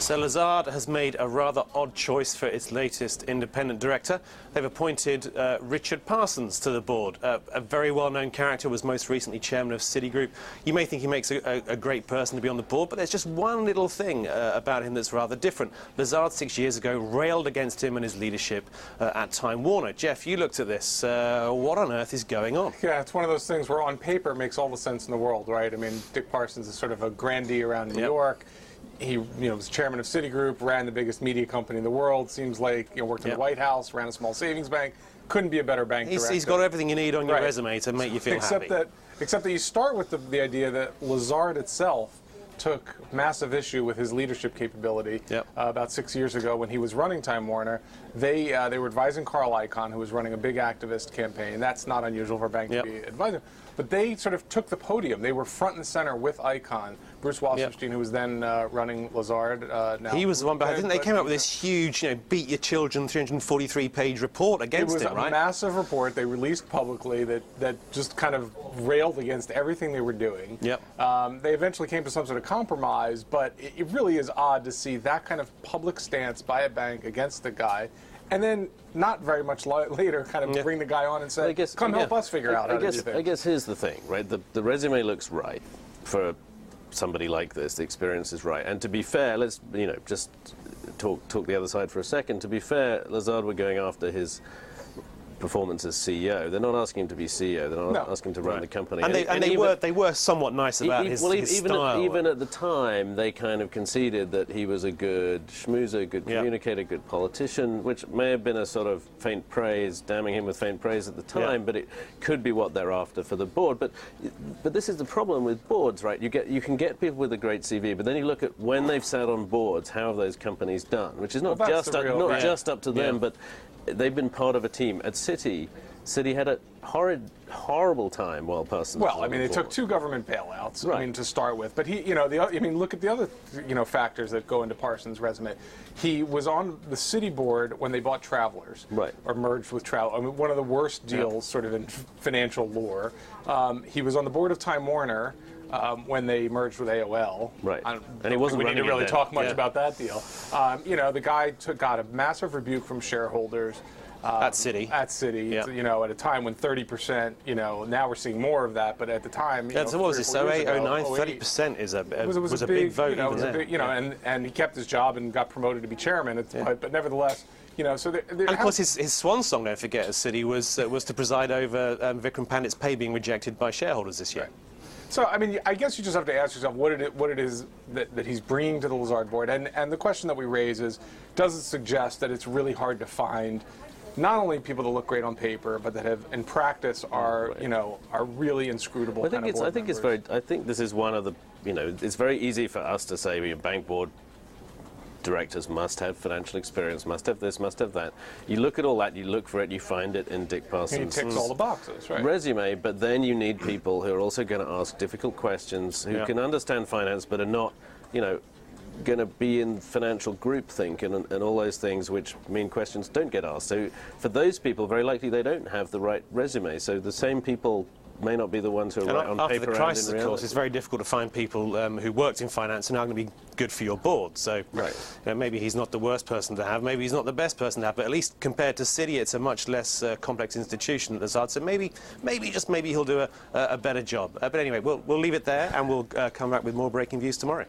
So Lazard has made a rather odd choice for its latest independent director. They've appointed Richard Parsons to the board. A very well-known character, was most recently chairman of Citigroup. You may think he makes a great person to be on the board, but there's just one little thing about him that's rather different. Lazard 6 years ago railed against him and his leadership at Time Warner. Jeff, you looked at this. What on earth is going on? Yeah, it's one of those things where on paper it makes all the sense in the world, right? I mean, Dick Parsons is sort of a grandee around New York. He, was chairman of Citigroup, ran the biggest media company in the world. Seems like, worked in the White House, ran a small savings bank. Couldn't be a better bank director. He's got everything you need on your resume to make you feel happy. Except that you start with the idea that Lazard itself took massive issue with his leadership capability about 6 years ago when he was running Time Warner. They were advising Carl Icahn, who was running a big activist campaign. That's not unusual for a bank to be advising. But they sort of took the podium. They were front and center with Icahn. Bruce Wasserstein, who was then running Lazard. Now he was the one, but I think they came up with this huge, beat your children 343-page report against him, right? It was a massive report they released publicly that just kind of railed against everything they were doing. They eventually came to some sort of compromise, but it really is odd to see that kind of public stance by a bank against the guy. And then, not very much later, kind of bring the guy on and say, come help us figure out how to do things. I guess here's the thing, right? The resume looks right for somebody like this. The experience is right. And to be fair, let's, just talk the other side for a second. To be fair, Lazard were going after his performance as CEO. They're not asking him to be CEO. They're not asking him to run the company. And they were somewhat nice about his style. Even at the time, they kind of conceded that he was a good schmoozer, good communicator, good politician, which may have been a sort of faint praise, damning him with faint praise at the time, but it could be what they're after for the board. But this is the problem with boards, right? You can get people with a great CV, but then you look at when they've sat on boards, how have those companies done? Which is not just up to them, but they've been part of a team. At Citi had a horrible time while Parsons. Well, I mean, they took 2 government bailouts. I mean, to start with, but he, look at the other, factors that go into Parsons' resume. He was on the Citi board when they bought Travelers, or merged with Travelers. I mean, one of the worst deals, sort of in financial lore. He was on the board of Time Warner. When they merged with AOL. And he wasn't we need to really talk much about that deal. The guy got a massive rebuke from shareholders. At Citi. At a time when 30%, now we're seeing more of that, but at the time, what was it, 08, 09, 30% was a big vote. And he kept his job and got promoted to be chairman, but nevertheless, so and of course, his swan song, don't forget, at Citi was to preside over Vikram Pandit's pay being rejected by shareholders this year. So, I mean, I guess you just have to ask yourself what it is that he's bringing to the Lazard board. And the question that we raise is, does it suggest that it's really hard to find not only people that look great on paper, but that have, in practice, are really inscrutable kind of board members? I think this is one of the, it's very easy for us to say, your bank board directors must have financial experience, must have this, must have that. You look at all that, you look for it, you find it in Dick Parsons' he ticks all the boxes, resume, but then you need people who are also going to ask difficult questions, who can understand finance, but are not, going to be in financial groupthink and all those things which mean questions don't get asked. So for those people, very likely they don't have the right resume. So the same people may not be the ones who are right on paper. After the crisis, of course, it's very difficult to find people who worked in finance and are going to be good for your board. So maybe he's not the worst person to have, maybe he's not the best person to have, but at least compared to Citi, it's a much less complex institution at Lazard. So maybe he'll do a better job. But anyway, we'll leave it there, and we'll come back with more breaking views tomorrow.